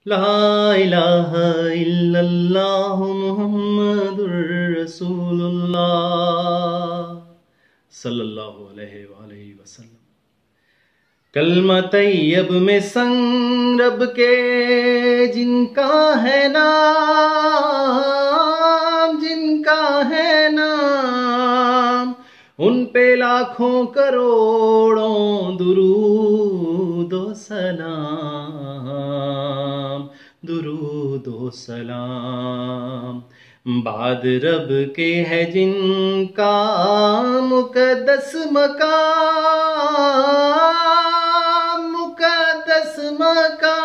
لا الہ الا اللہ محمد الرسول اللہ صلی اللہ علیہ وآلہ وسلم۔ کلمہ طیب میں سنگ رب کے جن کا ہے نام، جن کا ہے نام، ان پہ لاکھوں کروڑوں درود و سلام، درود و سلام۔ بعد رب کے ہے جن کا مقدس مقام، مقدس مقام،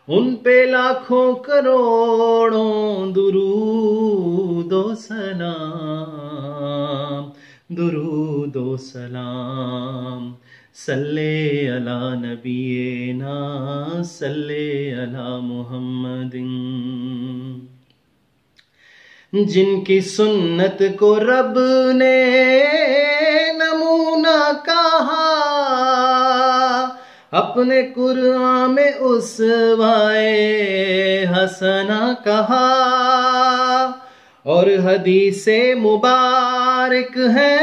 ان پہ لاکھوں کروڑوں درود و سلام، درود و سلام۔ صلی علی نبینا صلی علی محمد، جن کی سنت کو رب نے نمونہ کہا، اپنے قرآن میں اسوائے حسنہ کہا، اور حدیث مبارک ہے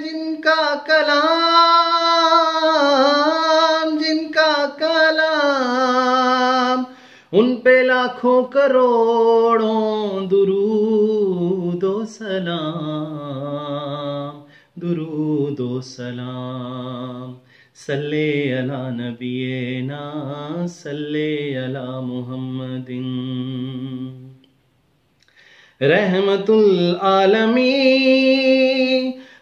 جن کا کلام، جن کا کلام، ان پہ لاکھوں کروڑوں درود و سلام، درود و سلام۔ صلی علی نبینا صلی علی محمد، رحمت العالمین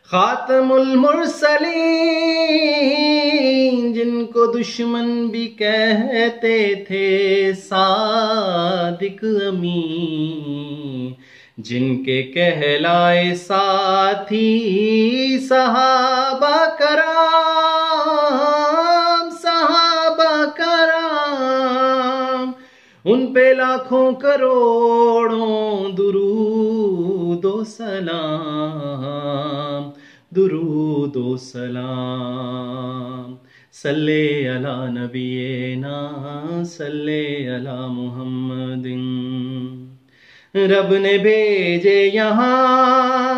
خاتم المرسلین، جن کو دشمن بھی کہتے تھے صادق امین، جن کے کہلائے ساتھی صحابہ کرام، صحابہ کرام، ان پہ لاکھوں کروڑوں درود و سلام، درود و سلام۔ صلی علی نبینا صلی علی محمد، رب نے بھیجے یہاں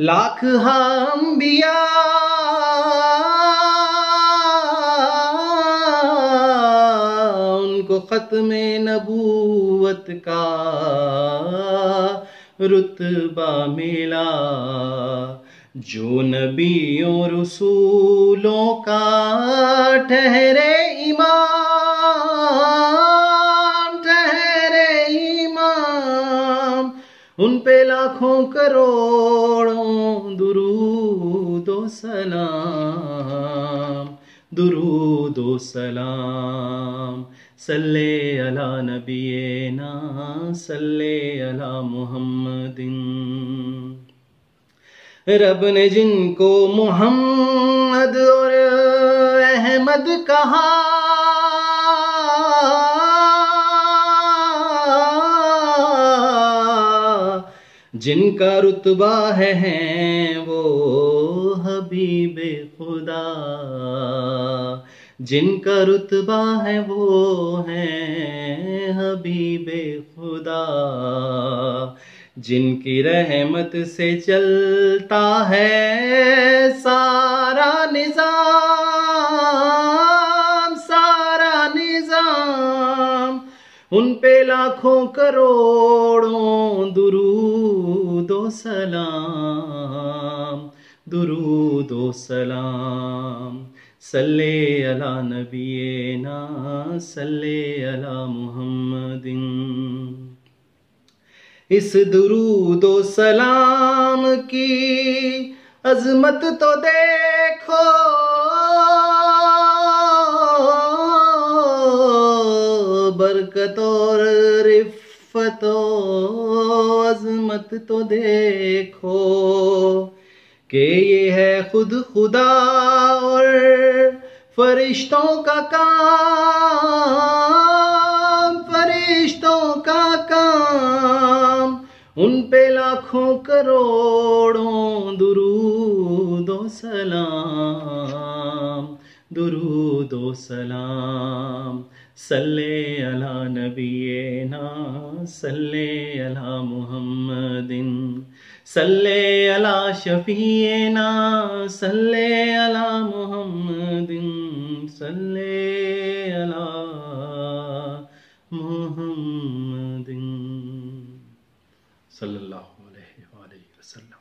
لاکھ انبیاء، ان کو ختم نبوت کا رتبہ ملا، جو نبیوں رسولوں کا ٹھہرے امام، ٹھہرے امام، ان پہ لاکھوں کروڑوں درود و سلام، درود و سلام۔ صلی علی نبینا صلی علی محمد، رب نے جن کو محمد اور احمد کہا، جن کا رتبہ ہے وہ حبیب خدا، جن کا رتبہ ہے وہ ہے حبیب خدا، جن کی رحمت سے چلتا ہے سارا نظام، سارا نظام، ان پہ لاکھوں کروڑوں درود و سلام، درود و سلام۔ صلی علی نبینا صلی علی محمد، اس درود و سلام کی عظمت تو دیکھو، برکت اور رفت و عظمت تو دیکھو، کہ یہ ہے خود خدا اور فرشتوں کا کام، فرشتوں کا کام، ان پہ لاکھوں کروڑوں درود و سلام، درود و سلام. صلی علی نبینا صلی علی محمد صلی علی شفیعنا صلی علی محمد صلی علی محمد صلی اللہ علیہ وآلہ وسلم.